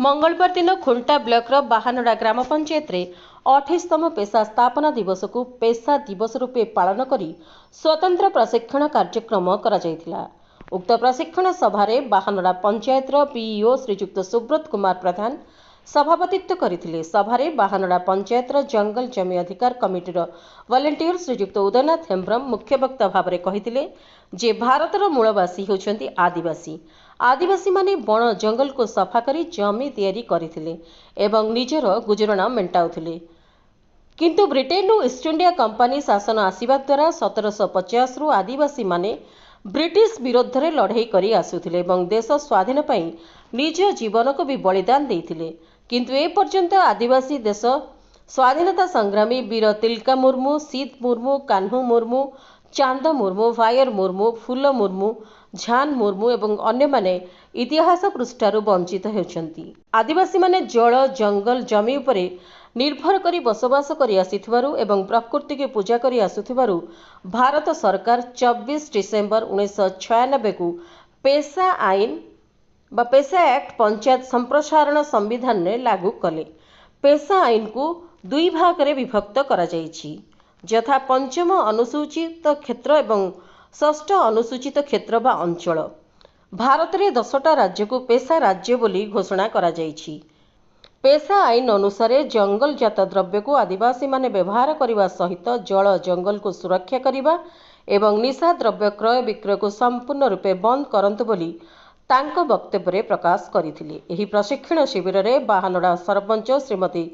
मंगलवार दिन खुंटा ब्लॉक बाहानड़ा ग्राम पंचायत रे 28तम पेशा स्थापना दिवस को पेशा दिवस रूपे पालन करी स्वतंत्र प्रशिक्षण कार्यक्रम करा जायतिला। उक्त प्रशिक्षण सभारे बाहानड़ा पंचायत पीईओ श्रीजुक्त सुब्रत कुमार प्रधान सभापतित्व करथिले। सभारे बाहानड़ा पंचायत जंगल जमी अधिकार कमिटीर वॉलंटियर श्रीजुक्त उदयनाथ हेम्ब्रम मुख्य वक्ता भाव में कहिथिले जे भारतर मूलवासी होउछन्ति आदिवासी। आदिवासी माने बण जंगल को सफा करी जमी तैयारी करथिले एवं निजर गुजराण मेंटाउथिले। किंतु ब्रिटेन ईस्ट इंडिया कंपनी शासन आसीबा द्वारा 1750 रु आदिवासी माने ब्रिटिश विरोध में लड़ाई करी आसुथिले एवं देश स्वाधीन पई निज जीवन को भी बलिदान देइथिले। किंतु ए पर्यंत आदिवासी देश स्वाधीनता संग्रामी वीर तिलका मुर्मू, सीत मुर्मू, कान्हू मुर्मू, चांद मुर्मू, भायर मुर्मू, फूल मुर्मू, झान मुर्मू एवं अन्य माने इतिहास पृष्ठारु वंचित होउछन्ति। आदिवासी माने जल जंगल जमी उपरे निर्भर करी बसवास करी आसिथिबारु एवं प्रकृति के पूजा करी आसुथिबारु भारत सरकार 24 डिसेम्बर 1996 को पेशा आईन बा पेशा एक्ट पंचायत संप्रसारण संविधान ने लागू कले। पेशा आईन को दुई भाग रे विभक्त करा जायछि, यथा पंचम अनुसूचित क्षेत्र एवं षष्ठ अनुसूचित क्षेत्र बा अंचल। भारत रे 10टा राज्य को पेशा राज्य बोली घोषणा करा जायछि। पेशा आईन अनुसार जंगलजात द्रव्य को आदिवासी माने व्यवहार करने सहित जल जंगल को सुरक्षा करने एवं निशा द्रव्य क्रय विक्रय को संपूर्ण रूपे बंद करंतु बोली तांको वक्तव्य प्रकाश करथिले। एही प्रशिक्षण शिविर रे बाहानड़ा सरपंच श्रीमती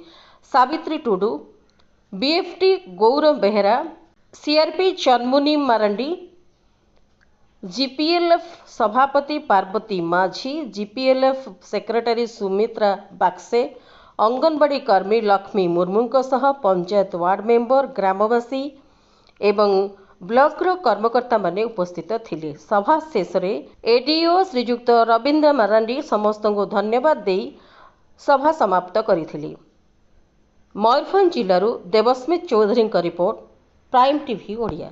सावित्री टुडू, बीएफटी गौर बेहरा, सीआरपी चन्मुनी मारंडी, जीपीएलएफ सभापति पार्वती माझी, जीपीएलएफ सेक्रेटरी सुमित्रा बाक्से, अंगनवाड़ी कर्मी लक्ष्मी मुर्मू सह पंचायत वार्ड मेंबर, ग्रामवासी एवं ब्लॉक कर्मकर्ता माने उपस्थित थिले। सभा शेष रे एडीओ श्रीजुक्त रविंद्र मारांडी समस्त को धन्यवाद देई सभा समाप्त करिथिले। मयूरभंज जिल्लारू Debasmit Chowdhury report, prime TV Odia.